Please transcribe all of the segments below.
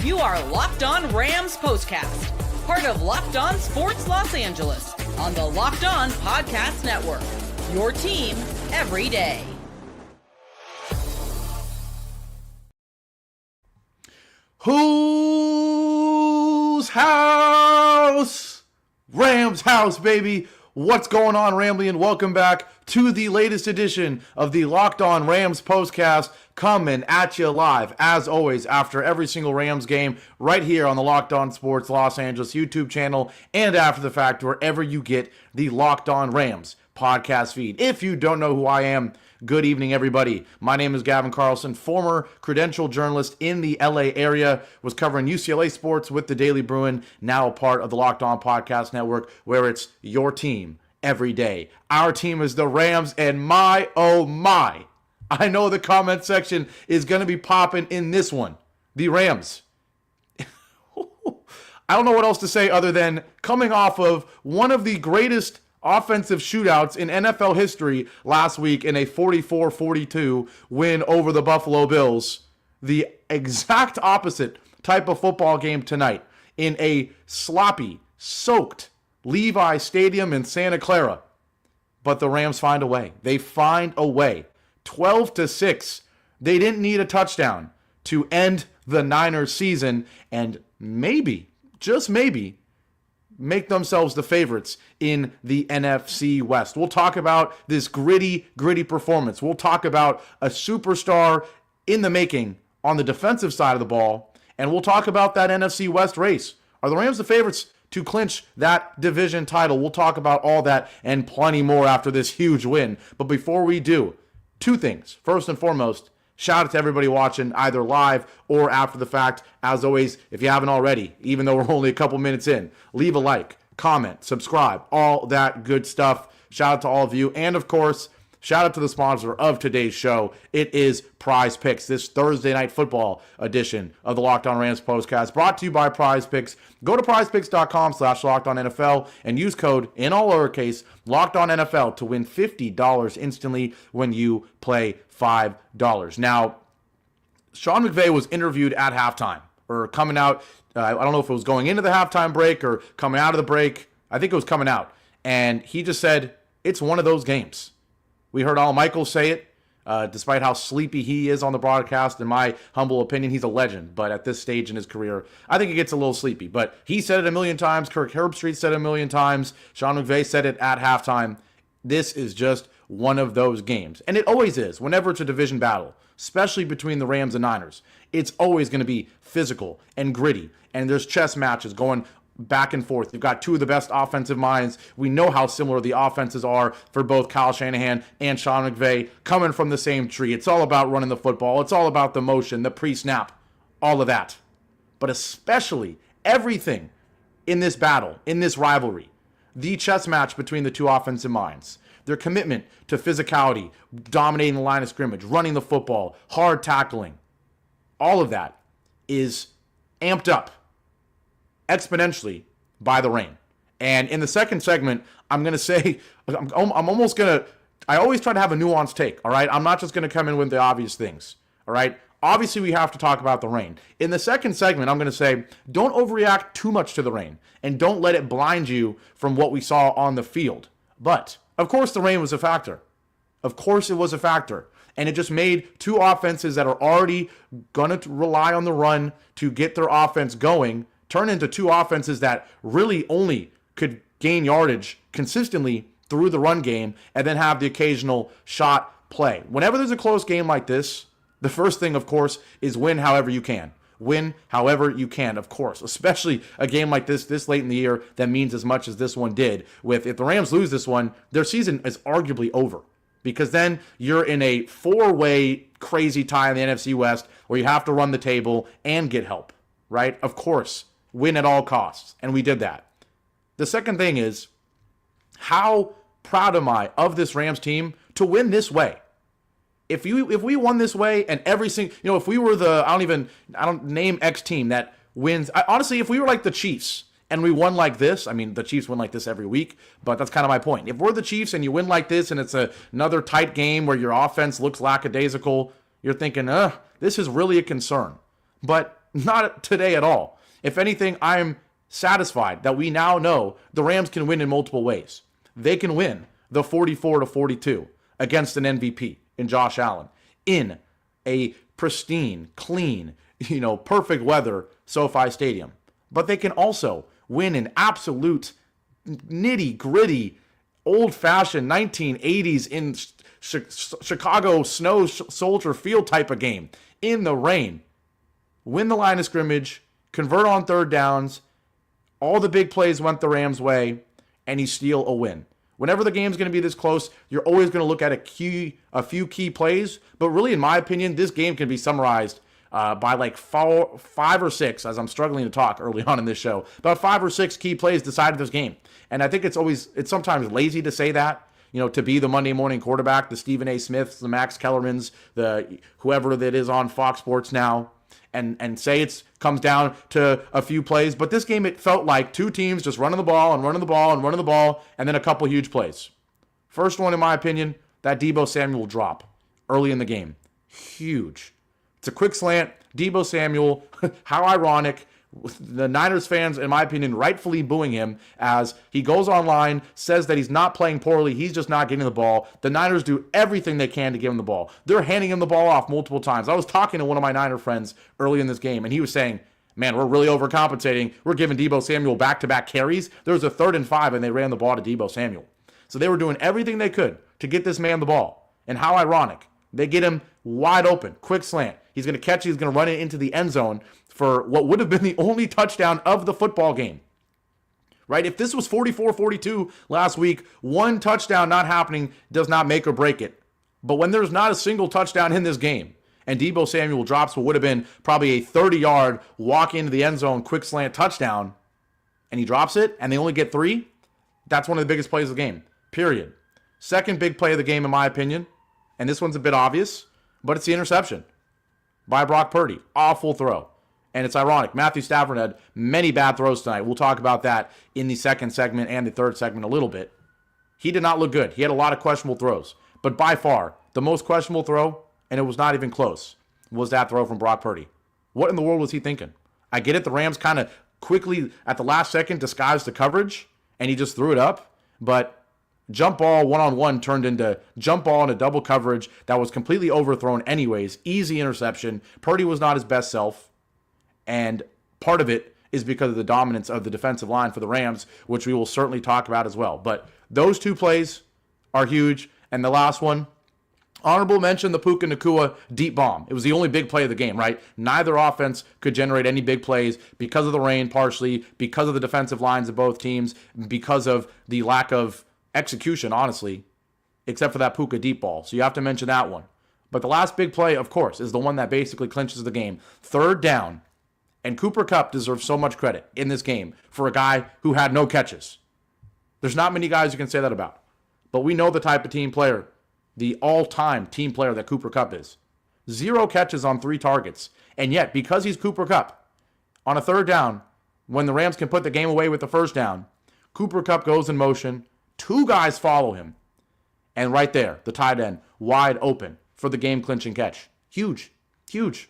You are Locked On Rams Postcast, part of Locked On Sports Los Angeles, on the Locked On Podcast Network. Your team every day. Whose house? Rams house, baby. What's going on, Rambley? And welcome back to the latest edition of the Locked On Rams Postcast, coming at you live, as always, after every single Rams game, right here on the Locked On Sports Los Angeles YouTube channel, and after the fact, wherever you get the Locked On Rams podcast feed. If you don't know who I am, good evening, everybody. My name is Gavin Carlson, former credentialed journalist in the LA area, was covering UCLA sports with the Daily Bruin, now a part of the Locked On Podcast Network, where it's your team every day. Our team is the Rams, and my, oh my, I know the comment section is going to be popping in this one. The Rams. I don't know what else to say other than coming off of one of the greatest offensive shootouts in NFL history last week in a 44-42 win over the Buffalo Bills. The exact opposite type of football game tonight in a sloppy, soaked Levi Stadium in Santa Clara. But the Rams find a way. They find a way. 12-6. They didn't need a touchdown to end the Niners season and maybe, just maybe, make themselves the favorites in the NFC West. We'll talk about this gritty performance. We'll talk about a superstar in the making on the defensive side of the ball, and we'll talk about that NFC West race. Are the Rams the favorites to clinch that division title? We'll talk about all that and plenty more after this huge win. But before we do, two things. First and foremost, shout out to everybody watching either live or after the fact. As always, if you haven't already, even though we're only a couple minutes in, leave a like, comment, subscribe, all that good stuff. Shout out to all of you. And of course, shout out to the sponsor of today's show. It is Prize Picks, this Thursday night football edition of the Locked On Rams Postcast, brought to you by Prize Picks. Go to prizepicks.com/LockedOnNFL and use code, in all lowercase, LockedOnNFL to win $50 instantly when you play $5. Now, Sean McVay was interviewed at halftime, or coming out. I don't know if it was going into the halftime break or coming out of the break. I think it was coming out. And he just said, it's one of those games. We heard Al Michaels say it, despite how sleepy he is on the broadcast. In my humble opinion, he's a legend. But at this stage in his career, I think he gets a little sleepy. But he said it a million times. Kirk Herbstreit said it a million times. Sean McVay said it at halftime. This is just one of those games. And it always is, whenever it's a division battle, especially between the Rams and Niners. It's always going to be physical and gritty. And there's chess matches going back and forth. You've got two of the best offensive minds. We know how similar the offenses are for both Kyle Shanahan and Sean McVay, coming from the same tree. It's all about running the football. It's all about the motion, the pre-snap, all of that. But especially everything in this battle, in this rivalry, the chess match between the two offensive minds, their commitment to physicality, dominating the line of scrimmage, running the football, hard tackling, all of that is amped up exponentially by the rain. And in the second segment, I'm going to say, I'm almost going to, I always try to have a nuanced take, all right? I'm not just going to come in with the obvious things, all right? Obviously, we have to talk about the rain. In the second segment, I'm going to say, don't overreact too much to the rain, and don't let it blind you from what we saw on the field. But, of course, the rain was a factor. Of course, it was a factor. And it just made two offenses that are already going to rely on the run to get their offense going turn into two offenses that really only could gain yardage consistently through the run game and then have the occasional shot play. Whenever there's a close game like this, the first thing, of course, is win however you can. Win however you can, of course, especially a game like this late in the year that means as much as this one did. If the Rams lose this one, their season is arguably over, because then you're in a four-way crazy tie in the NFC West where you have to run the table and get help, right? Of course, win at all costs, and we did that. The second thing is, how proud am I of this Rams team to win this way? If we won this way and every single, if we were I don't name X team that wins. Honestly, if we were like the Chiefs and we won like this, I mean, the Chiefs win like this every week, but that's kind of my point. If we're the Chiefs and you win like this and it's another tight game where your offense looks lackadaisical, you're thinking, this is really a concern. But not today at all. If anything, I'm satisfied that we now know the Rams can win in multiple ways. They can win the 44-42 against an MVP in Josh Allen in a pristine, clean, perfect weather SoFi Stadium. But they can also win an absolute nitty-gritty, old-fashioned 1980s in Chicago Snow Soldier Field type of game in the rain. Win the line of scrimmage, convert on third downs. All the big plays went the Rams' way, and you steal a win. Whenever the game's going to be this close, you're always going to look at a few key plays. But really, in my opinion, this game can be summarized by like five or six, as I'm struggling to talk early on in this show. About 5 or 6 key plays decided this game. And I think it's sometimes lazy to say that, to be the Monday morning quarterback, the Stephen A. Smiths, the Max Kellermans, the whoever that is on Fox Sports now, and say it comes down to a few plays. But this game, it felt like two teams just running the ball, and then a couple huge plays. First one, in my opinion, that Deebo Samuel drop early in the game. Huge. It's a quick slant. Deebo Samuel, how ironic. The Niners fans, in my opinion, rightfully booing him as he goes online, says that he's not playing poorly, he's just not getting the ball. The Niners do everything they can to give him the ball. They're handing him the ball off multiple times. I was talking to one of my Niner friends early in this game, and he was saying, man, we're really overcompensating. We're giving Deebo Samuel back-to-back carries. There was a 3rd and 5, and they ran the ball to Deebo Samuel. So they were doing everything they could to get this man the ball. And how ironic. They get him wide open, quick slant. He's going to catch it. He's going to run it into the end zone for what would have been the only touchdown of the football game. Right? If this was 44-42 last week, one touchdown not happening does not make or break it. But when there's not a single touchdown in this game, and Deebo Samuel drops what would have been probably a 30-yard walk into the end zone, quick slant touchdown, and he drops it, and they only get 3, that's one of the biggest plays of the game, period. Second big play of the game, in my opinion, and this one's a bit obvious, but it's the interception by Brock Purdy. Awful throw. And it's ironic. Matthew Stafford had many bad throws tonight. We'll talk about that in the second segment and the third segment a little bit. He did not look good. He had a lot of questionable throws. But by far, the most questionable throw, and it was not even close, was that throw from Brock Purdy. What in the world was he thinking? I get it. The Rams kind of quickly, at the last second, disguised the coverage, and he just threw it up. But jump ball one-on-one turned into jump ball into double coverage that was completely overthrown anyways. Easy interception. Purdy was not his best self. And part of it is because of the dominance of the defensive line for the Rams, which we will certainly talk about as well. But those two plays are huge. And the last one, honorable mention, the Puka Nacua deep bomb. It was the only big play of the game, right? Neither offense could generate any big plays because of the rain, partially, because of the defensive lines of both teams, because of the lack of execution, honestly, except for that Puka deep ball. So you have to mention that one. But the last big play, of course, is the one that basically clinches the game. 3rd down. And Cooper Kupp deserves so much credit in this game for a guy who had no catches. There's not many guys you can say that about. But we know the type of team player, the all-time team player that Cooper Kupp is. 0 catches on 3 targets. And yet, because he's Cooper Kupp, on a 3rd down, when the Rams can put the game away with the 1st down, Cooper Kupp goes in motion. 2 guys follow him. And right there, the tight end, wide open for the game-clinching catch. Huge. Huge.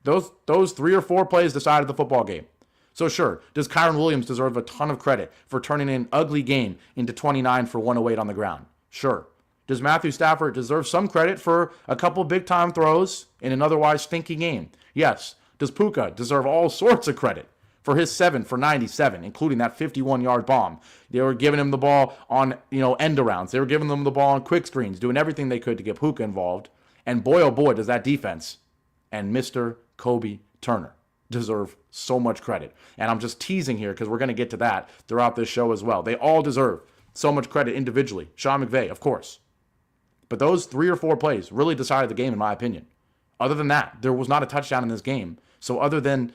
Those 3 or 4 plays decided the football game. So sure, does Kyren Williams deserve a ton of credit for turning an ugly game into 29 for 108 on the ground? Sure. Does Matthew Stafford deserve some credit for a couple big-time throws in an otherwise stinky game? Yes. Does Puka deserve all sorts of credit for his 7 for 97, including that 51-yard bomb? They were giving him the ball on, end arounds. They were giving them the ball on quick screens, doing everything they could to get Puka involved. And boy, oh boy, does that defense and Mr. Kobie Turner deserve so much credit. And I'm just teasing here because we're going to get to that throughout this show as well. They all deserve so much credit individually. Sean McVay, of course. But those 3 or 4 plays really decided the game, in my opinion. Other than that, there was not a touchdown in this game. So other than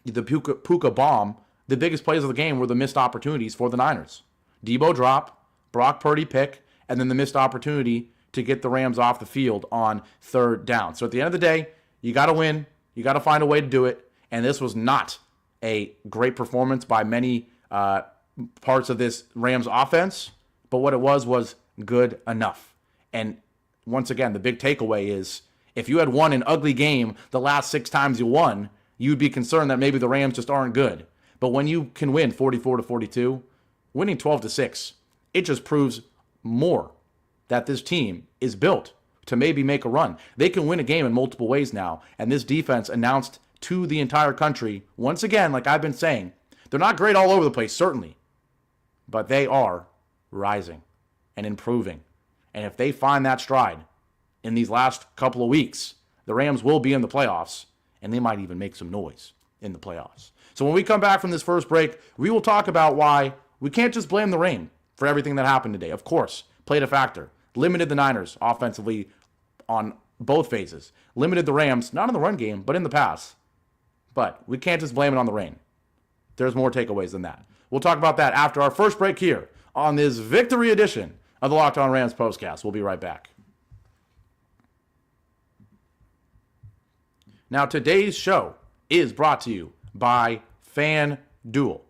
the Puka bomb, the biggest plays of the game were the missed opportunities for the Niners. Deebo drop, Brock Purdy pick, and then the missed opportunity to get the Rams off the field on 3rd down. So at the end of the day, you got to win. You got to find a way to do it. And this was not a great performance by many parts of this Rams offense. But what it was good enough. And once again, the big takeaway is If you had won an ugly game the last 6 times you won, you'd be concerned that maybe the Rams just aren't good. But when you can win 44-42, winning 12-6, it just proves more that this team is built to maybe make a run. They can win a game in multiple ways now. And this defense announced to the entire country, once again, like I've been saying, they're not great all over the place, certainly. But they are rising and improving. And if they find that stride in these last couple of weeks, the Rams will be in the playoffs, and they might even make some noise in the playoffs. So when we come back from this first break, we will talk about why we can't just blame the rain for everything that happened today. Of course, played a factor. Limited the Niners offensively on both phases. Limited the Rams, not in the run game, but in the pass. But we can't just blame it on the rain. There's more takeaways than that. We'll talk about that after our first break here on this victory edition of the Locked On Rams Postcast. We'll be right back. Now, today's show is brought to you by FanDuel.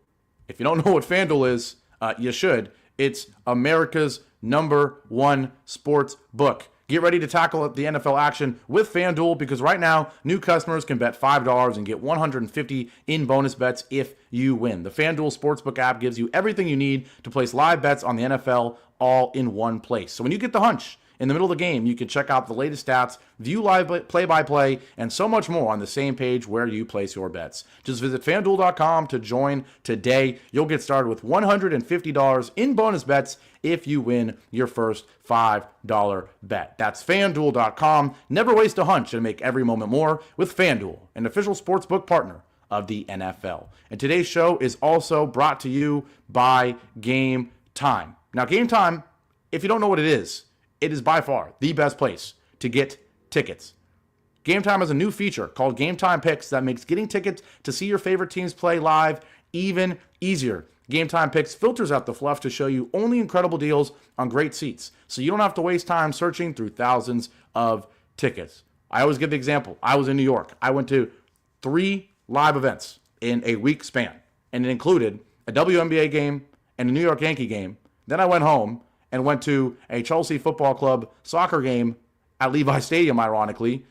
If you don't know what FanDuel is, you should. It's America's #1 sports book. Get ready to tackle the NFL action with FanDuel because right now, new customers can bet $5 and get $150 in bonus bets if you win. The FanDuel Sportsbook app gives you everything you need to place live bets on the NFL all in one place. So when you get the hunch in the middle of the game, you can check out the latest stats, view live play-by-play, and so much more on the same page where you place your bets. Just visit FanDuel.com to join today. You'll get started with $150 in bonus bets if you win your first $5 bet. That's FanDuel.com. Never waste a hunch and make every moment more with FanDuel, an official sportsbook partner of the NFL. And today's show is also brought to you by Game Time. Now, Game Time, if you don't know what it is by far the best place to get tickets. Game Time has a new feature called Game Time Picks that makes getting tickets to see your favorite teams play live even easier. Game Time Picks filters out the fluff to show you only incredible deals on great seats, so you don't have to waste time searching through thousands of tickets. I always give the example. I was in New York. I went to 3 live events in a week span, and it included a WNBA game and a New York Yankee game. Then I went home and went to a Chelsea Football Club soccer game at Levi Stadium, ironically,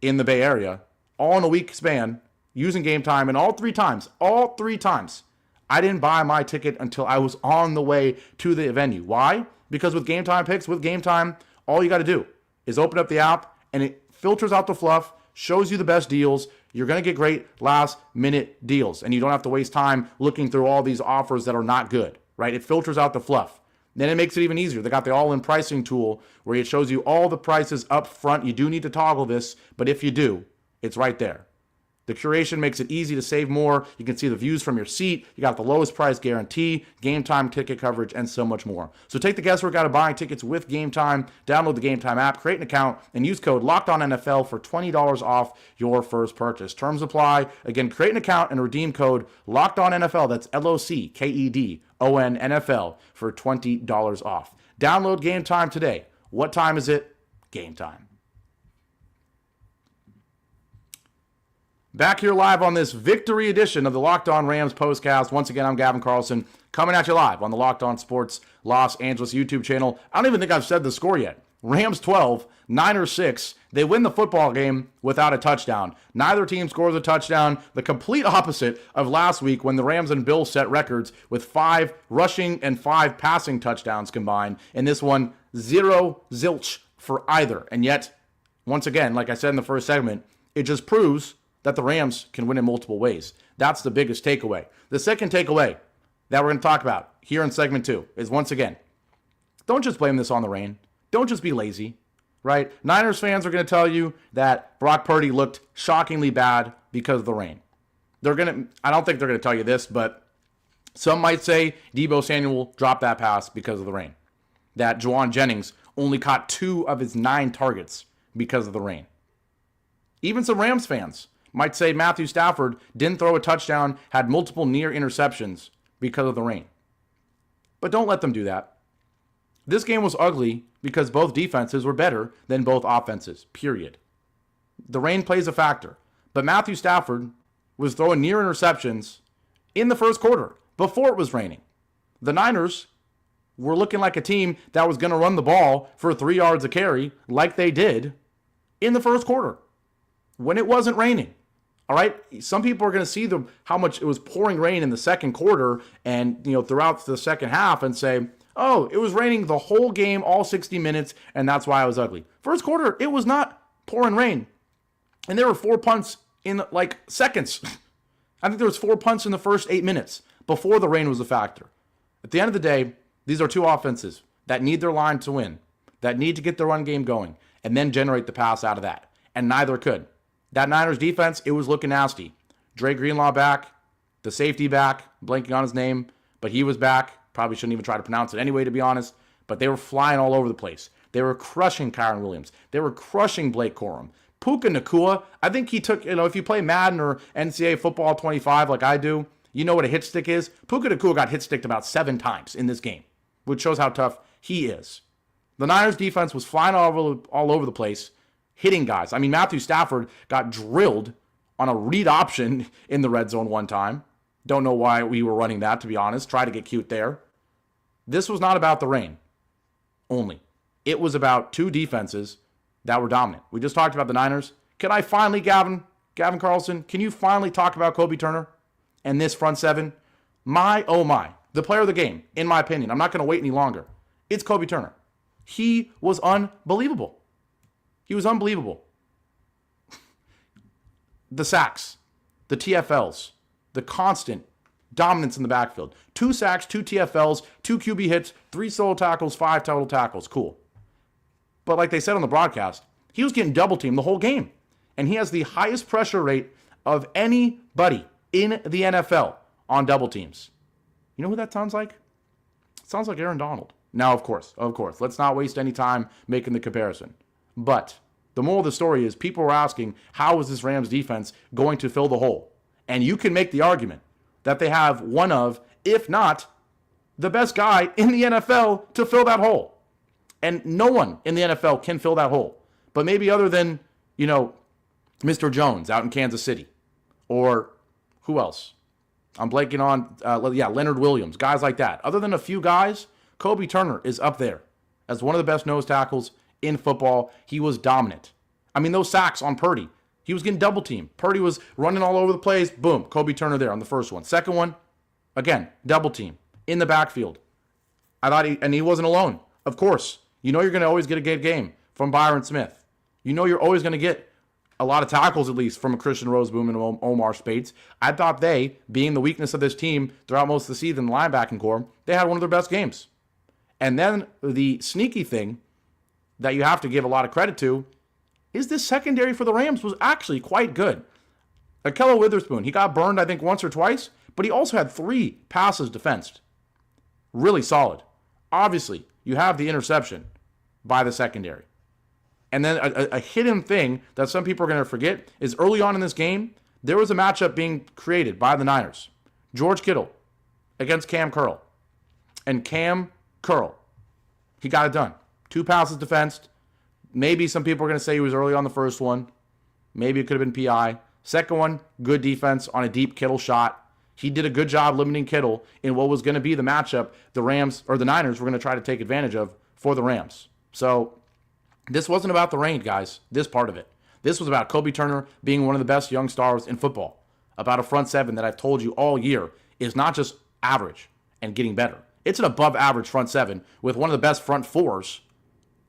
in the Bay Area, all in a week span, using Game Time, and all three times, I didn't buy my ticket until I was on the way to the venue. Why? Because with Game Time Picks, with Game Time, all you got to do is open up the app, and it filters out the fluff, shows you the best deals. You're going to get great last-minute deals, and you don't have to waste time looking through all these offers that are not good, right? It filters out the fluff. Then it makes it even easier. They got the all-in pricing tool where it shows you all the prices up front. You do need to toggle this, but if you do, it's right there. The curation makes it easy to save more. You can see the views from your seat. You got the lowest price guarantee, Game Time ticket coverage, and so much more. So take the guesswork out of buying tickets with Game Time. Download the Game Time app, create an account, and use code LOCKEDONNFL for $20 off your first purchase. Terms apply. Again, create an account and redeem code LOCKEDONNFL. That's LOCKEDONNFL for $20 off. Download Game Time today. What time is it? Game time. Back here live on this victory edition of the Locked On Rams Postcast. Once again, I'm Gavin Carlson, coming at you live on the Locked On Sports Los Angeles YouTube channel. I don't even think I've said the score yet. Rams 12, Niners 6. They win the football game without a touchdown. Neither team scores a touchdown. The complete opposite of last week when the Rams and Bills set records with 5 rushing and 5 passing touchdowns combined. In this one, 0 zilch for either. And yet, once again, like I said in the first segment, it just proves that the Rams can win in multiple ways. That's the biggest takeaway. The second takeaway that we're going to talk about here in segment 2 is, once again, don't just blame this on the rain. Don't just be lazy, right? Niners fans are going to tell you that Brock Purdy looked shockingly bad because of the rain. I don't think they're going to tell you this, but some might say Deebo Samuel dropped that pass because of the rain. That Juwan Jennings only caught 2 of his 9 targets because of the rain. Even some Rams fans might say Matthew Stafford didn't throw a touchdown, had multiple near interceptions because of the rain. But don't let them do that. This game was ugly because both defenses were better than both offenses, period. The rain plays a factor. But Matthew Stafford was throwing near interceptions in the first quarter before it was raining. The Niners were looking like a team that was going to run the ball for 3 yards a carry like they did in the first quarter when it wasn't raining. All right, some people are going to see how much it was pouring rain in the second quarter and throughout the second half and say, oh, it was raining the whole game, all 60 minutes, and that's why it was ugly. First quarter, it was not pouring rain, and there were 4 punts in like seconds. I think there was 4 punts in the first 8 minutes before the rain was a factor. At the end of the day, these are two offenses that need their line to win, that need to get the run game going, and then generate the pass out of that, and neither could. That Niners defense, it was looking nasty. Dre Greenlaw back, the safety back, blanking on his name, but he was back. Probably shouldn't even try to pronounce it anyway, to be honest. But they were flying all over the place. They were crushing Kyren Williams. They were crushing Blake Corum. Puka Nacua, I think he took, if you play Madden or NCAA Football 25 like I do, you know what a hit stick is? Puka Nacua got hit sticked about 7 times in this game, which shows how tough he is. The Niners defense was flying all over the place, hitting guys. I mean, Matthew Stafford got drilled on a read option in the red zone one time. Don't know why we were running that, to be honest. Try to get cute there. This was not about the rain only. It was about two defenses that were dominant. We just talked about the Niners. Can I finally, Gavin Carlson, can you finally talk about Kobie Turner and this front seven? My, oh my. The player of the game, in my opinion. I'm not going to wait any longer. It's Kobie Turner. He was unbelievable. He was unbelievable. The sacks, the TFLs, the constant dominance in the backfield. 2 sacks, 2 TFLs, 2 QB hits, 3 solo tackles, 5 total tackles. Cool. But like they said on the broadcast, he was getting double teamed the whole game. And he has the highest pressure rate of anybody in the NFL on double teams. You know who that sounds like? It sounds like Aaron Donald. Now, of course, let's not waste any time making the comparison. But the moral of the story is people were asking, how is this Rams defense going to fill the hole? And you can make the argument that they have one of, if not, the best guy in the NFL to fill that hole. And no one in the NFL can fill that hole. But maybe other than, Mr. Jones out in Kansas City. Or who else? I'm blanking on, Leonard Williams, guys like that. Other than a few guys, Kobie Turner is up there as one of the best nose tackles in football. He was dominant. I mean, those sacks on Purdy, he was getting double teamed. Purdy was running all over the place. Boom, Kobie Turner there on the first one. Second one, again, double team in the backfield. He wasn't alone. Of course, you're going to always get a good game from Byron Smith. You're always going to get a lot of tackles, at least, from a Christian Roseboom and Omar Spates. I thought they, being the weakness of this team throughout most of the season, the linebacking core, they had one of their best games. And then the sneaky thing that you have to give a lot of credit to is this secondary for the Rams was actually quite good. Ahkello Witherspoon, he got burned, I think, once or twice, but he also had 3 passes defensed. Really solid. Obviously, you have the interception by the secondary. And then a hidden thing that some people are going to forget is early on in this game, there was a matchup being created by the Niners. George Kittle against Cam Curl. And Cam Curl, he got it done. 2 passes defensed. Maybe some people are going to say he was early on the first one. Maybe it could have been PI. Second one, good defense on a deep Kittle shot. He did a good job limiting Kittle in what was going to be the matchup the Niners were going to try to take advantage of for the Rams. So this wasn't about the rain, guys, this part of it. This was about Kobie Turner being one of the best young stars in football. About a front seven that I've told you all year is not just average and getting better. It's an above average front seven with one of the best front fours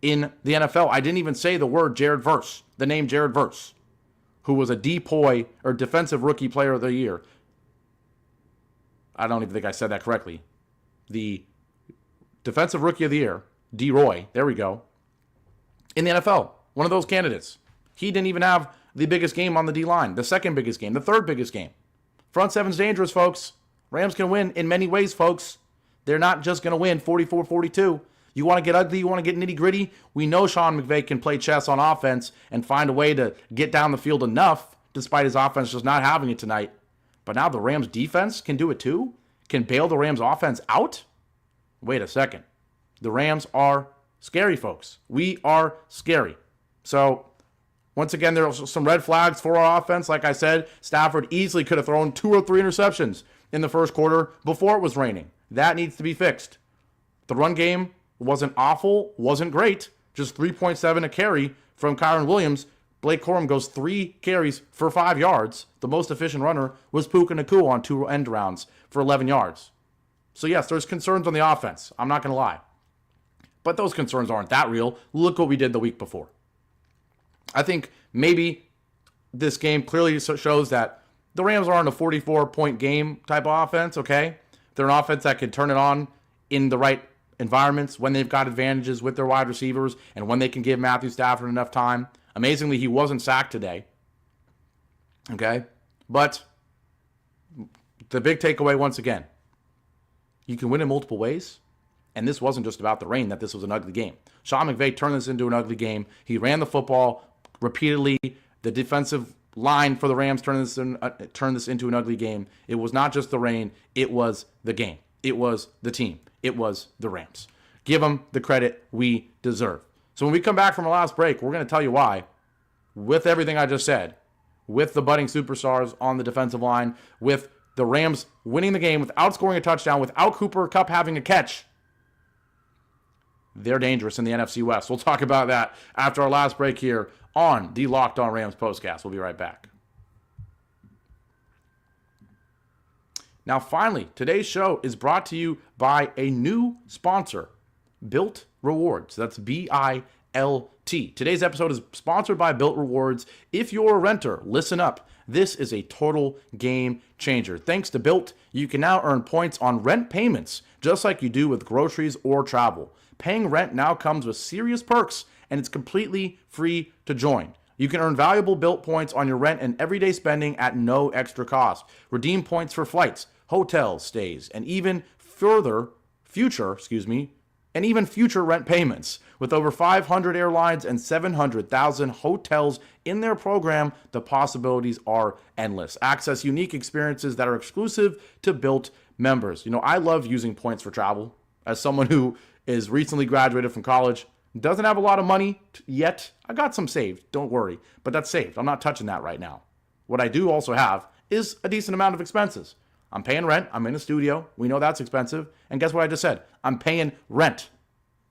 in the NFL. I didn't even say the name Jared Verse, who was a DPOY or defensive rookie player of the year. I don't even think I said that correctly. The defensive rookie of the year, D-Roy, there we go, in the NFL. One of those candidates. He didn't even have the biggest game on the D-line, the second biggest game, the third biggest game. Front seven's dangerous, folks. Rams can win in many ways, folks. They're not just going to win 44-42. You want to get ugly, you want to get nitty-gritty. We know Sean McVay can play chess on offense and find a way to get down the field enough, despite his offense just not having it tonight. But now the Rams defense can do it too? Can bail the Rams offense out? Wait a second. The Rams are scary, folks. We are scary. So, once again, there are some red flags for our offense. Like I said, Stafford easily could have thrown 2 or 3 interceptions in the first quarter before it was raining. That needs to be fixed. The run game wasn't awful, wasn't great. Just 3.7 a carry from Kyren Williams, Blake Corum goes 3 carries for 5 yards. The most efficient runner was Puka Nacua on 2 end rounds for 11 yards. So yes, there's concerns on the offense. I'm not going to lie. But those concerns aren't that real. Look what we did the week before. I think maybe this game clearly shows that the Rams aren't a 44-point game type of offense, okay? They're an offense that can turn it on in the right environments when they've got advantages with their wide receivers and when they can give Matthew Stafford enough time. Amazingly, he wasn't sacked today, okay? But the big takeaway once again, you can win in multiple ways. And this wasn't just about the rain, that this was an ugly game. Sean McVay turned this into an ugly game. He ran the football repeatedly. The defensive line for the Rams turned this into an ugly game. It was not just the rain. It was the game. It was the team. It was the Rams. Give them the credit we deserve. So when we come back from our last break, we're going to tell you why, with everything I just said, with the budding superstars on the defensive line, with the Rams winning the game without scoring a touchdown, without Cooper Kupp having a catch, they're dangerous in the NFC West. We'll talk about that after our last break here on the Locked On Rams Postcast. We'll be right back. Now, finally, today's show is brought to you by a new sponsor, Built Rewards. That's B-I-L-T. Today's episode is sponsored by Built Rewards. If you're a renter, listen up. This is a total game changer. Thanks to Built, you can now earn points on rent payments, just like you do with groceries or travel. Paying rent now comes with serious perks, and it's completely free to join. You can earn valuable Built points on your rent and everyday spending at no extra cost. Redeem points for flights, hotel stays, and even future rent payments. With over 500 airlines and 700,000 hotels in their program, the possibilities are endless. Access unique experiences that are exclusive to Built members. You know, I love using points for travel. As someone who is recently graduated from college, doesn't have a lot of money yet. I got some saved, don't worry, but that's saved. I'm not touching that right now. What I do also have is a decent amount of expenses. I'm paying rent. I'm in a studio. We know that's expensive. And guess what I just said? I'm paying rent.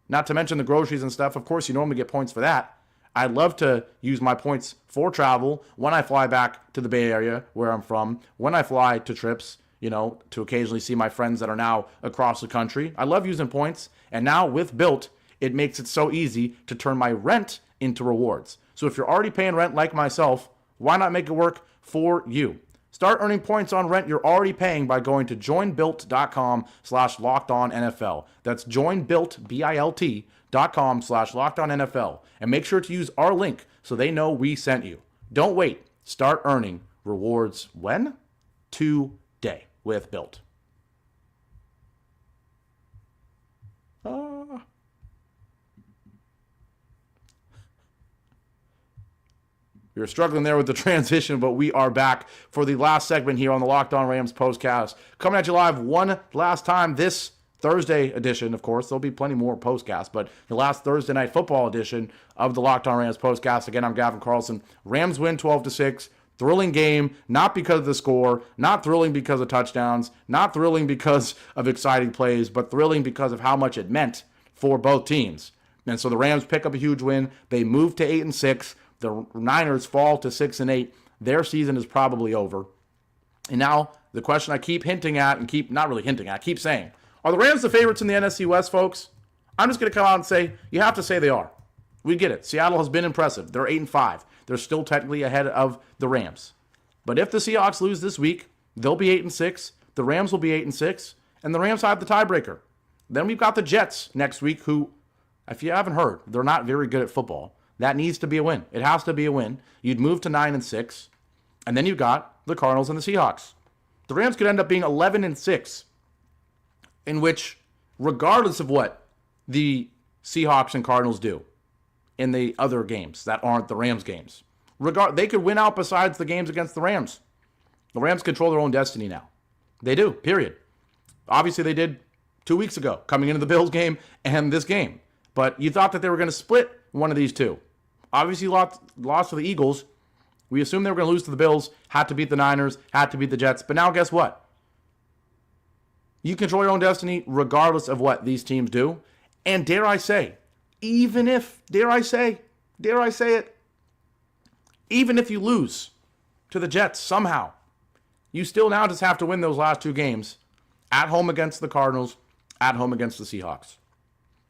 Not to mention the groceries and stuff. Of course, you normally get points for that. I'd love to use my points for travel when I fly back to the Bay Area, where I'm from, when I fly to trips, to occasionally see my friends that are now across the country. I love using points. And now with Built, it makes it so easy to turn my rent into rewards. So if you're already paying rent like myself, why not make it work for you? Start earning points on rent you're already paying by going to joinbuilt.com/LockedOnNFL. That's joinbuilt, BILT.com/LockedOnNFL. And make sure to use our link so they know we sent you. Don't wait. Start earning rewards when? Today with Built. We were struggling there with the transition, but we are back for the last segment here on the Locked On Rams Postcast. Coming at you live one last time this Thursday edition, of course. There'll be plenty more postcasts, but the last Thursday night football edition of the Locked On Rams Postcast. Again, I'm Gavin Carlson. Rams win 12-6. Thrilling game, not because of the score, not thrilling because of touchdowns, not thrilling because of exciting plays, but thrilling because of how much it meant for both teams. And so the Rams pick up a huge win. They move to 8-6. The Niners fall to 6-8. Their season is probably over. And now the question I keep hinting at and keep saying, are the Rams the favorites in the NFC West, folks? I'm just going to come out and say, you have to say they are. We get it. Seattle has been impressive. They're 8-5. They're still technically ahead of the Rams. But if the Seahawks lose this week, they'll be 8-6. The Rams will be 8-6. And the Rams have the tiebreaker. Then we've got the Jets next week, who, if you haven't heard, they're not very good at football. That needs to be a win. It has to be a win. You'd move to 9-6. And then you've got the Cardinals and the Seahawks. The Rams could end up being 11-6. In which, regardless of what the Seahawks and Cardinals do in the other games that aren't the Rams games, they could win out besides the games against the Rams. The Rams control their own destiny now. They do, period. Obviously, they did 2 weeks ago, coming into the Bills game and this game. But you thought that they were going to split one of these two. Obviously, lost to the Eagles. We assumed they were going to lose to the Bills, had to beat the Niners, had to beat the Jets. But now guess what? You control your own destiny regardless of what these teams do. And dare I say, even if, dare I say it, Even if you lose to the Jets somehow, you still now just have to win those last two games. At home against the Cardinals, at home against the Seahawks.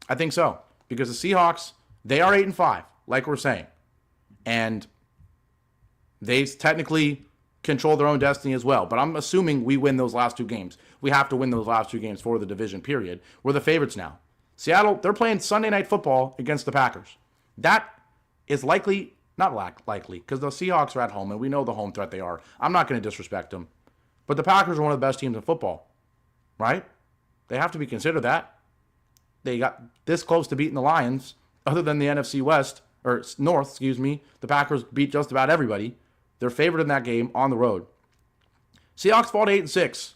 I think so. Because the Seahawks, they are 8-5, like we're saying. And they technically control their own destiny as well. But I'm assuming we win those last two games. We have to win those last two games for the division, period. We're the favorites now. Seattle, they're playing Sunday Night Football against the Packers. That is likely, not likely, because the Seahawks are at home, and we know the home threat they are. I'm not going to disrespect them. But the Packers are one of the best teams in football, right? They have to be considered that. They got this close to beating the Lions, other than the NFC West, or North, excuse me. The Packers beat just about everybody. They're favored in that game on the road. Seahawks fall to 8-6.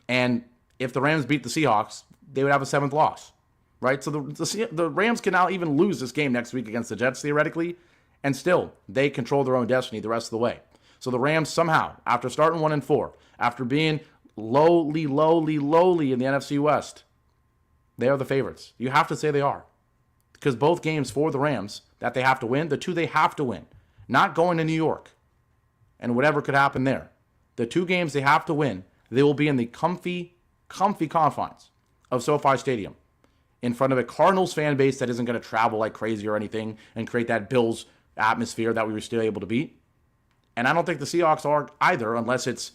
And if the Rams beat the Seahawks, they would have a 7th loss, right? So the Rams can now even lose this game next week against the Jets, theoretically, and still, they control their own destiny the rest of the way. So the Rams somehow, after starting 1-4, after being lowly in the NFC West, they are the favorites. You have to say they are. Because both games for the Rams that they have to win, the two they have to win, not going to New York and whatever could happen there. The two games they have to win, they will be in the comfy confines of SoFi Stadium in front of a Cardinals fan base that isn't going to travel like crazy or anything and create that Bills atmosphere that we were still able to beat. And I don't think the Seahawks are either, unless it's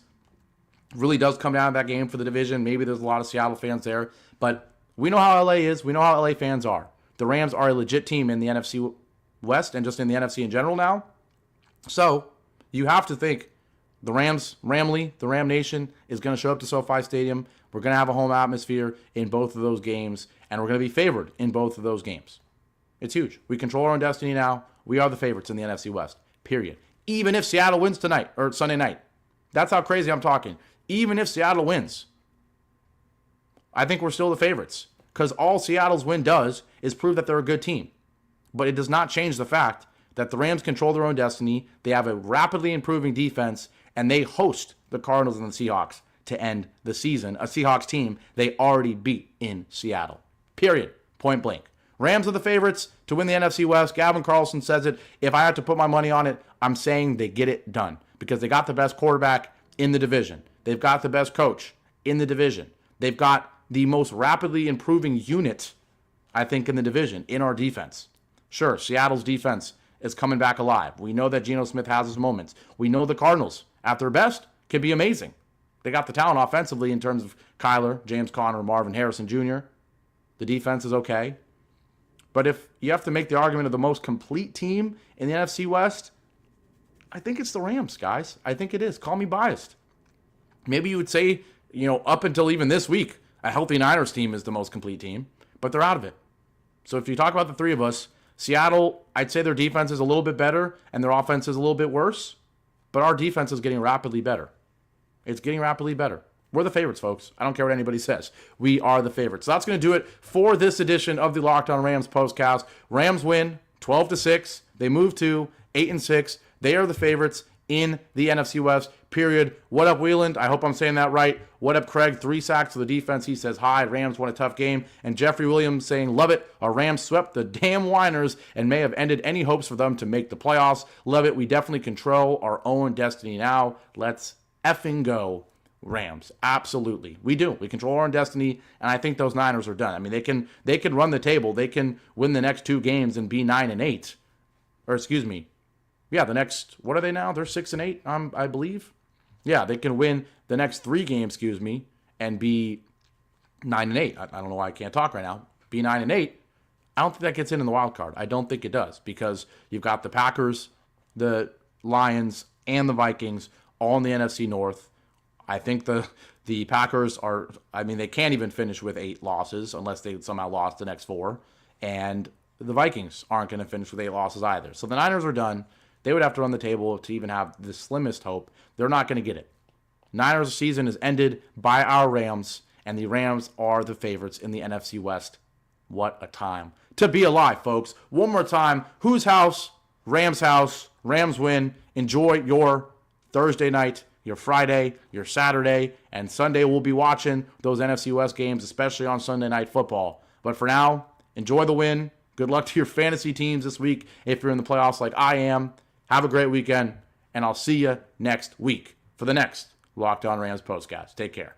really does come down to that game for the division. Maybe there's a lot of Seattle fans there, but we know how LA is. We know how LA fans are. The Rams are a legit team in the NFC West and just in the NFC in general now. So you have to think the Rams, the Ram Nation, is going to show up to SoFi Stadium. We're going to have a home atmosphere in both of those games, and we're going to be favored in both of those games. It's huge. We control our own destiny now. We are the favorites in the NFC West, period. Even if Seattle wins tonight, or Sunday night. That's how crazy I'm talking. Even if Seattle wins, I think we're still the favorites. Because all Seattle's win does is prove that they're a good team. But it does not change the fact that the Rams control their own destiny. They have a rapidly improving defense, and they host the Cardinals and the Seahawks to end the season. A Seahawks team they already beat in Seattle. Period. Point blank. Rams are the favorites to win the NFC West. Gavin Carlson says it. If I had to put my money on it, I'm saying they get it done. Because they got the best quarterback in the division. They've got the best coach in the division. They've got the most rapidly improving unit, I think, in the division, in our defense. Sure, Seattle's defense is coming back alive. We know that Geno Smith has his moments. We know the Cardinals, at their best, can be amazing. They got the talent offensively in terms of Kyler, James Conner, Marvin Harrison Jr. The defense is okay. But if you have to make the argument of the most complete team in the NFC West, I think it's the Rams, guys. I think it is. Call me biased. Maybe you would say, up until even this week, a healthy Niners team is the most complete team, but they're out of it. So if you talk about the three of us, Seattle, I'd say their defense is a little bit better and their offense is a little bit worse, but our defense is getting rapidly better. It's getting rapidly better. We're the favorites, folks. I don't care what anybody says. We are the favorites. So that's going to do it for this edition of the Locked On Rams Postcast. Rams win 12-6. They move to 8-6. They are the favorites in the NFC West, period. What up, Wheeland? I hope I'm saying that right. What up, Craig? 3 sacks to the defense. He says, hi, Rams won a tough game. And Jeffrey Williams saying, love it. Our Rams swept the damn Whiners and may have ended any hopes for them to make the playoffs. Love it. We definitely control our own destiny now. Let's effing go, Rams. Absolutely. We do. We control our own destiny, and I think those Niners are done. I mean, they can run the table. They can win the next 2 games and be 9-8. Or excuse me. Yeah, the next, what are they now? They're 6-8, I believe. Yeah, they can win the next 3 games, and be 9-8. I don't know why I can't talk right now. Be 9-8. I don't think that gets in the wild card. I don't think it does, because you've got the Packers, the Lions, and the Vikings all in the NFC North. I think the Packers are, they can't even finish with 8 losses unless they somehow lost the next 4. And the Vikings aren't going to finish with 8 losses either. So the Niners are done. They would have to run the table to even have the slimmest hope. They're not going to get it. Niners' season is ended by our Rams, and the Rams are the favorites in the NFC West. What a time to be alive, folks. One more time, whose house? Rams' house. Rams win. Enjoy your Thursday night, your Friday, your Saturday, and Sunday we'll be watching those NFC West games, especially on Sunday Night Football. But for now, enjoy the win. Good luck to your fantasy teams this week if you're in the playoffs like I am. Have a great weekend, and I'll see you next week for the next Locked On Rams Postcast. Take care.